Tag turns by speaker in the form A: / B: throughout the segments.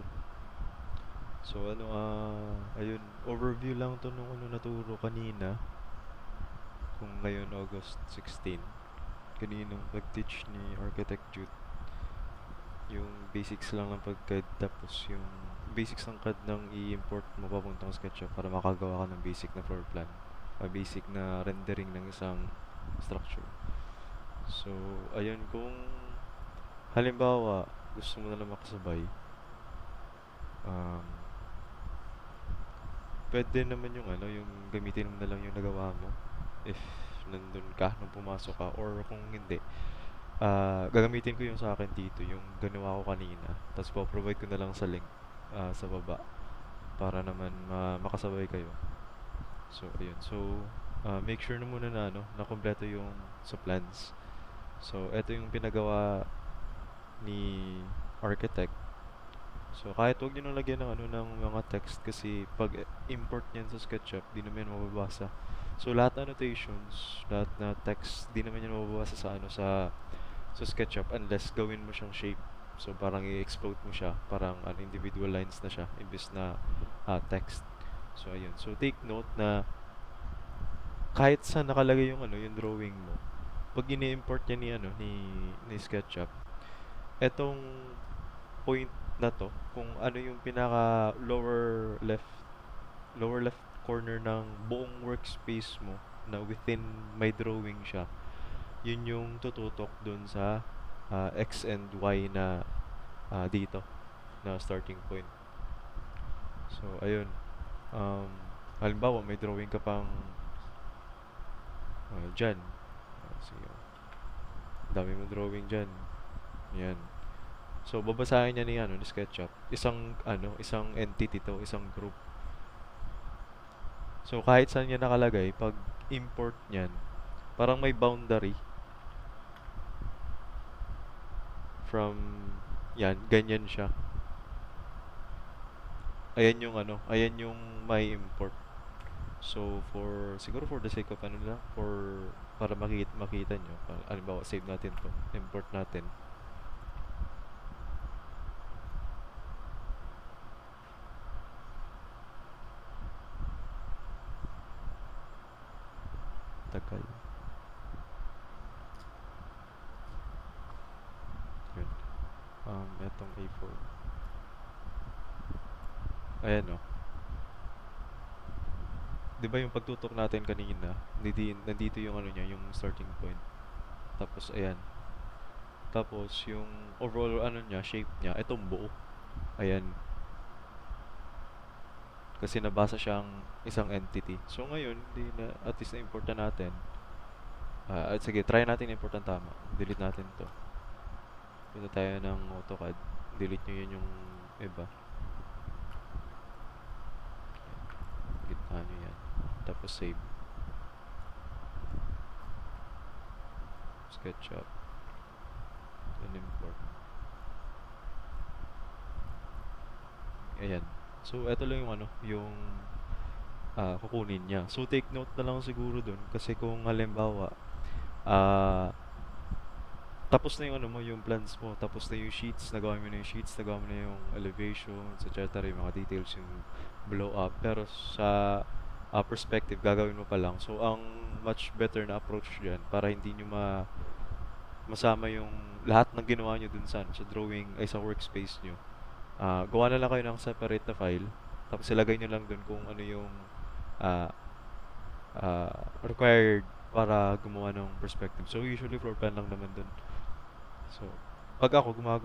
A: pumasok. So ayun, overview lang to nung naturo kanina. Kung ngayon August 16, kaninang pag-teach ni Architect Jude, yung basics lang ng pag-CAD tapos yung basics ng CAD ng i-import mo papuntang SketchUp para makagawa ka ng basic na floor plan. Basic na rendering ng isang structure. So, ayun, kung halimbawa gusto mo na lang makasabay, um, pwede naman yung gamitin mo na lang yung nagawa mo if nandun ka nung pumasok ka, or kung hindi, gagamitin ko yung sa akin dito, yung ginawa ko kanina, tapos po-provide ko na lang sa link sa baba para naman makasabay kayo. So ayun, so make sure na muna na kompleto yung sa plans. So eto yung pinagawa ni architect. So kahit wag niyo nang lagyan ng ng mga text kasi pag import niyan sa SketchUp, di naman yan mababasa. So lahat na annotations, lahat na text, di naman yan mababasa sa SketchUp unless gawin mo siyang shape. So parang i-explode mo siya, parang individual lines na siya imbes na text. So ayun. So take note na kahit saan nakalagay yung drawing mo, pag ini-import niya ni SketchUp, etong point na to, kung ano yung pinaka lower left corner ng buong workspace mo na within my drawing siya, yun yung tututok dun sa X and Y na dito na starting point. So ayun, um, halimbawa may drawing ka pang dyan. Sige, dami mo drawing dyan. Yan. So babasahin niya ni SketchUp. Isang entity to, isang group. So kahit saan niya nakalagay, pag import niyan, parang may boundary from yan, ganyan siya. Ayan yung may import. So siguro for the sake of lang, para makita nyo, halimbawa save natin to, import natin. Tagal. Yun. Etong A4. Ayan o. 'Di ba yung pagtutok natin kanina, nandito yung niya, yung starting point. Tapos ayan. Tapos yung overall niya, shape niya, etong buo. Ayan. Kasi nabasa siyang isang entity. So ngayon, at least na-import na natin. At sige, try natin import ang tama. Delete natin to. Punta tayo ng AutoCAD. Delete nyo yun yung iba. Gitna nyo yan. Tapos save. SketchUp. And import. Ayan. So, eto lang yung kukunin niya. So, take note na lang siguro dun. Kasi kung halimbawa, ah, tapos na yung plans mo, tapos na yung sheets, nagawa mo na yung sheets, nagawa mo na yung elevations, etc., yung mga details, yung blow up. Pero sa perspective, gagawin mo pa lang. So, ang much better na approach dyan, para hindi nyo masama yung lahat ng ginawa nyo dun sa drawing, ay sa workspace nyo. Gawa na lang kayo ng separate na file, tapos ilagay nyo lang dun kung ano yung ah, required para gumawa ng perspective. So, usually floor plan lang naman dun. So, pag ako na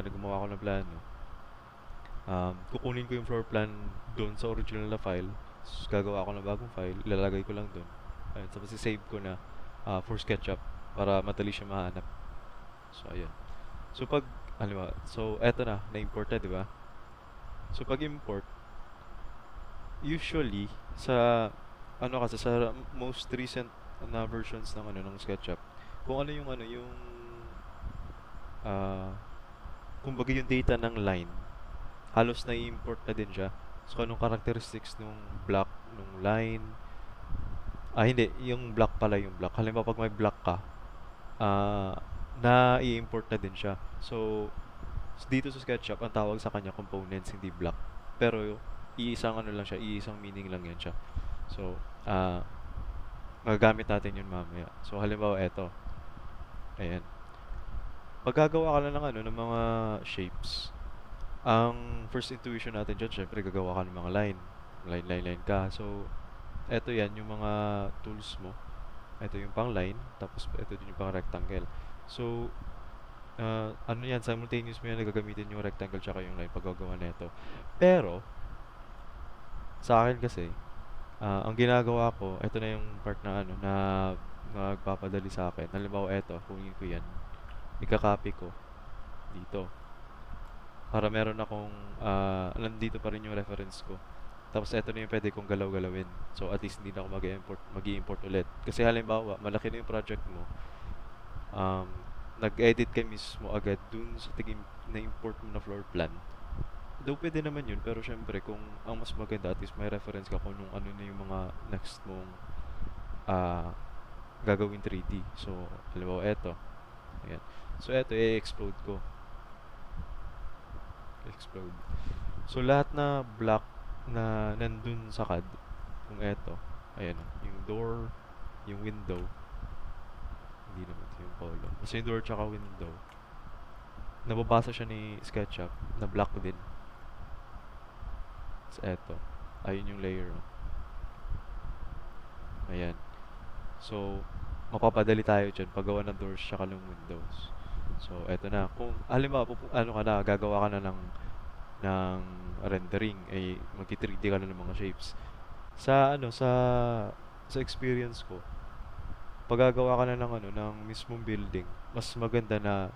A: gumawa ako ng plano, kukunin ko yung floor plan doon sa original na file, gagawa ako ng bagong file, ilalagay ko lang doon. Ayun, tapos i-save ko na for SketchUp para madali siya mahanap. So, ayun. So, eto na-import na, di ba? So, pag import, usually, kasi sa most recent na versions ng SketchUp, kung yung ah, kumbaga yung data ng line, halos na-import na din siya. So, anong characteristics nung block, nung line. Hindi. Yung block pala yung block. Halimbawa, pag may block ka, na-i-import na din siya. So, Dito sa SketchUp, ang tawag sa kanya components, hindi block. Pero iisang ano lang siya, iisang meaning lang yan siya. So, magagamit natin yun mamaya. So, halimbawa, eto. Ayan. Paggagawa ka lang ng ano, ng mga shapes, ang first intuition natin dyan, syempre, gagawa ka ng mga line. Line ka. So, eto yan, yung mga tools mo. Ito yung pang line, tapos ito din yung pang rectangle. So, ano yan, simultaneous mo yan nagagamitin yung rectangle tsaka yung line paggagawa nito. Pero, sa akin kasi, ang ginagawa ko, ito na yung part na ano, na nagpapadali sa akin. Halimbawa, eto, kunin ko yan, ika-copy ko dito. Para meron akong, nandito pa rin yung reference ko. Tapos eto na yung pwede kong galaw-galawin. So at least hindi na ako mag-i-import ulit. Kasi halimbawa, malaki na yung project mo. Um, nag-edit ka mismo agad dun sa tingin na import mo na floor plan. Though pwede naman yun, pero syempre kung ang mas maganda at least may reference ka kung nung ano na yung mga next mong ah, gagawin 3D. So, halimbawa eto. Ayan. So eto, i-explode ko. Explode. So lahat na block na nandun sa CAD, kung eto, ayan, yung door, yung window, hindi naman ito yung column. Basta yung door tsaka window, nababasa siya ni SketchUp, na block din. Tapos eto, ayun yung layer. Oh. Ayan. So, mapapadali tayo dyan paggawa ng doors tsaka ng windows. So, eto na. Kung, halimbawa, ano ka na, gagawa ka na ng rendering, eh, mag-3D ka na ng mga shapes. Sa experience ko, paggagawa ka na ng ano, ng mismong building, mas maganda na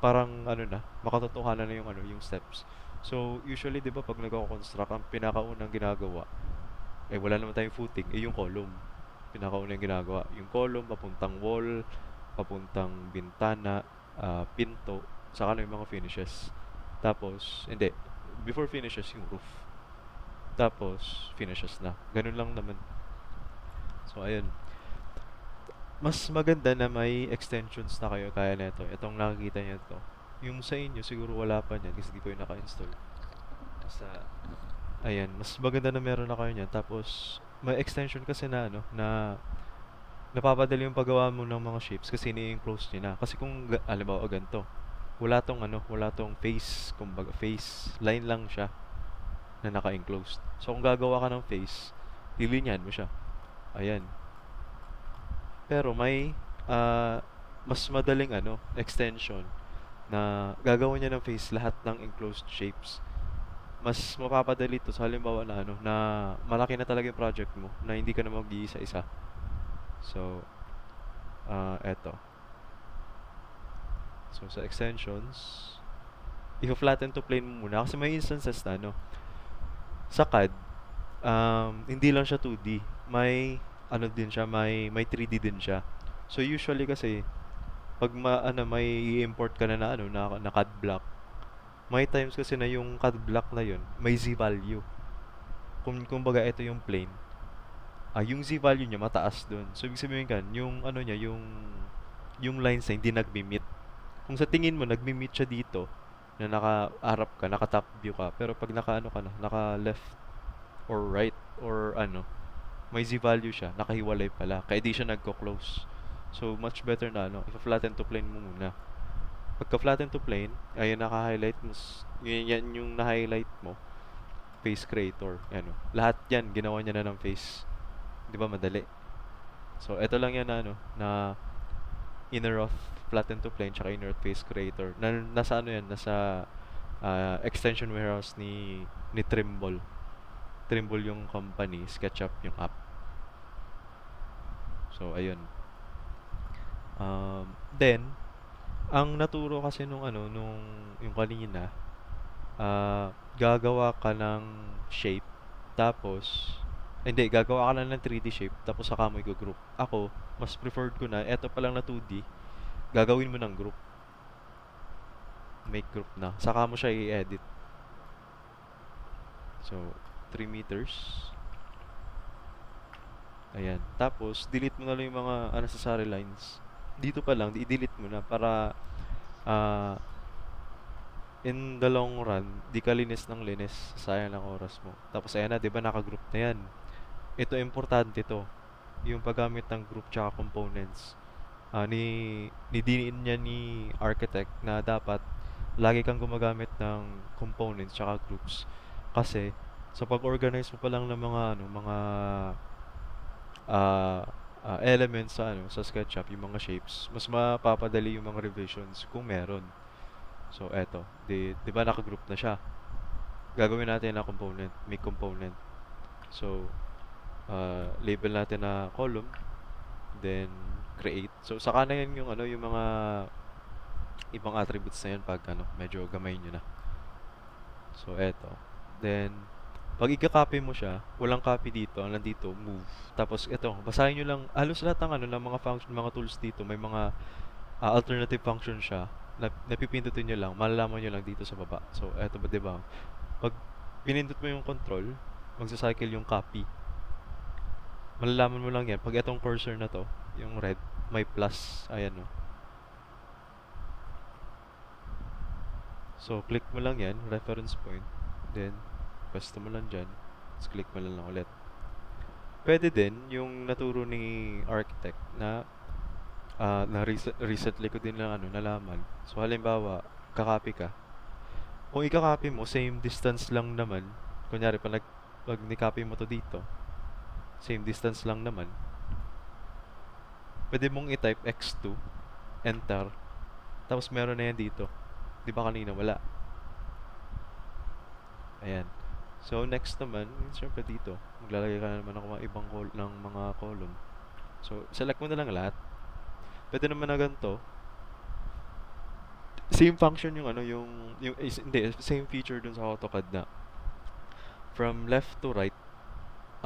A: parang ano na, makatotohanan na yung ano, yung steps. So, usually 'di ba pag nagko-construct, ang pinakaunang ginagawa, eh wala naman tayong footing, eh yung column. Pinakaunang ginagawa, yung column papuntang wall, papuntang bintana, pinto, saka na yung mga finishes. Tapos, hindi, before finishes yung roof. Tapos, finishes na. Ganun lang naman. So, ayun. Mas maganda na may extensions na kayo kaya nito. Itong nakikita niyo to. Yung sa inyo siguro wala pa niyan kasi di pa yung naka-install. Basta ayan, mas maganda na meron na kayo niyan. Tapos may extension kasi na ano na napapadali yung paggawa mo ng mga shapes kasi ni-enclose niya na. Kasi kung halimbawa ganito, wala tong face, kumbaga face line lang siya na naka-enclosed. So kung gagawa ka ng face, lilinyahan mo siya. Ayan. Pero may ah, mas madaling ano, extension na gagawin niya ng face lahat ng enclosed shapes. Mas mapapadali to sa halimbawa na ano, na malaki na talaga yung project mo, na hindi ka na mag-iisa-isa. So, eto. So, sa extensions, i-flatten to plane mo muna kasi may instances na ano, sa CAD, hindi lang siya 2D. May ano din siya, may 3D din siya. So, usually kasi pag may i-import ka na ano, na CAD block, may times kasi na yung CAD block na yun, may Z value. Kumbaga ito yung plane, yung Z value niya mataas dun. So, ibig sabihin kan, yung ano niya, yung lines na hindi nagmi-meet. Kung sa tingin mo, nagmi-meet siya dito, na naka-harap ka, naka-top view ka, pero pag naka-ano ka na, naka-left or right, or ano, may Z value siya, nakahiwalay pala. Kaya di siya nagko-close. So, much better na, ano, ipa-flatten to plane mo muna. Pagka-flatten to plane, ayun naka-highlight mo, yan yung na-highlight mo, face creator, ano. Lahat yan, ginawa niya na ng face. Di ba madali? So, ito lang yan na, ano, na inner of flatten to plane tsaka inner of face creator. Nasa ano yan, nasa extension warehouse ni Trimble. Trimble yung company, SketchUp yung app. So, ayun. Then, ang naturo kasi yung kanina, gagawa ka ng shape, tapos, hindi, gagawa ka lang ng 3D shape, tapos saka mo i-group. Ako, mas preferred ko na, eto pa lang na 2D, gagawin mo ng group. Make group na. Saka mo siya i-edit. So, 3 meters. Ayan. Tapos, delete mo na lang yung mga unnecessary lines. Dito pa lang, i-delete mo na para in the long run, di ka linis ng linis, sayang lang oras mo. Tapos ayan na, 'di ba naka-group na 'yan. Ito importante 'to, yung paggamit ng group tsaka components. Nidiin niya ni architect na dapat lagi kang gumagamit ng components tsaka groups. Kasi sa pag-organize mo pa lang ng mga ah, elements sa SketchUp, yung mga shapes, mas mapapadali yung mga revisions kung meron. So eto, di ba naka-group na siya? Gagawin natin na component, make component. So label natin na column, then create. So saka na yan yung mga ibang attributes na yan pag medyo gamay nyo na. So eto. Then pag i-copy mo siya, walang copy dito, ang nandito move. Tapos ito, basahin nyo lang halos lahat ng mga function, mga tools dito, may mga alternative function siya. Napipindutin nyo lang, malalaman nyo lang dito sa baba. So eto ba, 'di ba? Pag pinindot mo yung control, magsa-cycle yung copy. Malalaman mo lang yan pag itong cursor na to, yung red, may plus, ayan o. So, click mo lang yan, reference point, then, pwesto mo lang dyan, tapos click mo lang ulit. Pwede din, yung naturo ni architect na recently ko din lang nalaman. So, halimbawa, kakopy ka. Kung i-copy mo, same distance lang naman. Kunyari, pag ni-copy mo to dito, same distance lang naman. Pwede mong i-type x2, enter, tapos meron na yan dito. Di ba kanina wala? Ayan. So, next naman, syempre dito, maglalagay ka na naman ng mga ng mga column. So, select mo na lang lahat. Pwede naman na ganito. Same function hindi, same feature dun sa AutoCAD na from left to right,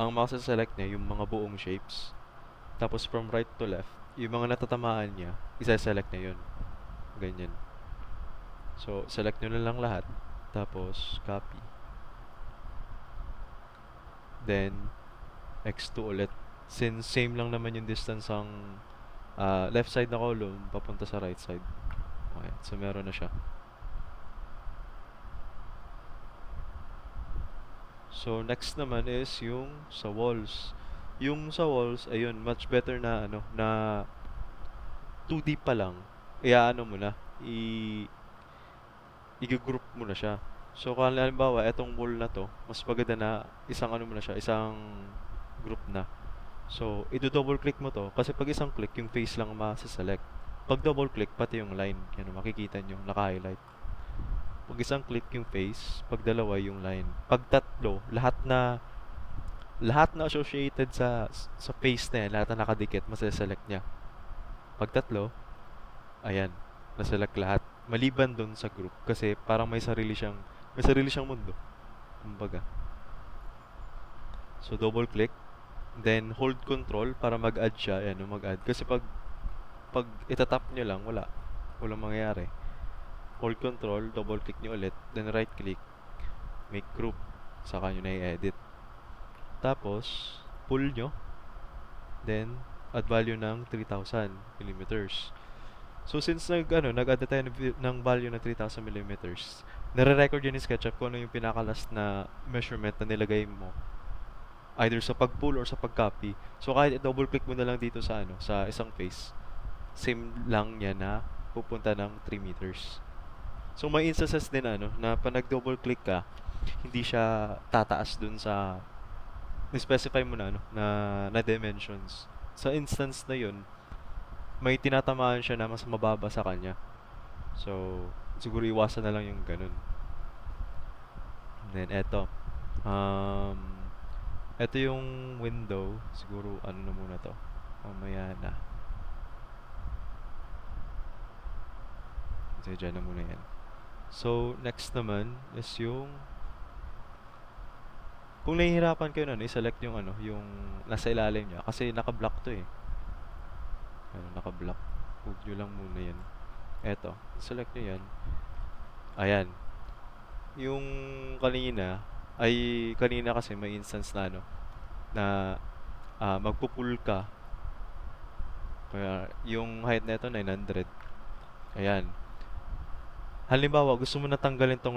A: ang masa-select niya yung mga buong shapes. Tapos from right to left, yung mga natatamaan niya, isa-select niya yun. Ganyan. So, select nyo na lang lahat. Tapos, copy. Then, x2 ulit. Since same lang naman yung distance ang left side na column papunta sa right side. Okay, so meron na siya. So, next naman is yung sa walls. Yung sa walls, ayun, much better na 2D pa lang. Mo na, i-group mo na siya. So, kung halimbawa, etong wall na to, mas maganda na isang mo na siya, isang group na. So, i-double click mo to, kasi pag isang click, yung face lang ma-select. Pag double click, pati yung line, yan, makikita nyo, naka-highlight. Pag isang click yung face, pag dalawa yung line. Pag tatlo, lahat na associated sa face na yan, lahat na nakadikit, masa-select niya. Pag tatlo, ayan, na-select lahat. Maliban dun sa group, kasi parang may sarili siyang mundo. Kumbaga. So, double click, then hold control para mag-add siya, ayan, mag-add. Kasi pag itatap nyo lang, walang mangyayari. Hold control, double click nyo ulit, then right click, make group, saka nyo na i-edit. Tapos, pull nyo, then add value ng 3,000 millimeters. So since nag-add tayo ng value ng 3,000 millimeters, nare-record yun ni SketchUp kung ano yung pinaka-last na measurement na nilagay mo, either sa pag-pull or sa pag-copy. So kahit double click mo na lang dito sa isang face, same lang niya na pupunta ng 3 meters. So may instances din na pag nag-double click ka, hindi siya tataas dun sa ni-specify mo na dimensions. Sa instance na yun, may tinatamaan siya na mas mababa sa kanya. So, siguro iwasan na lang yung ganun. And then, eto yung window. Siguro, na muna to. Mamaya na. Kasi dyan na muna yan. So, next naman is kung nahihirapan kayo i-select yung nasa ilalim niya. Kasi naka-block to eh. Naka-block. Huwag nyo lang muna yan. Eto, select nyo yan. Ayan. Yung kanina kasi may instance na magpupull ka. Kaya, yung height nito 900. Ayan. Halimbawa, gusto mo na tanggalin 'tong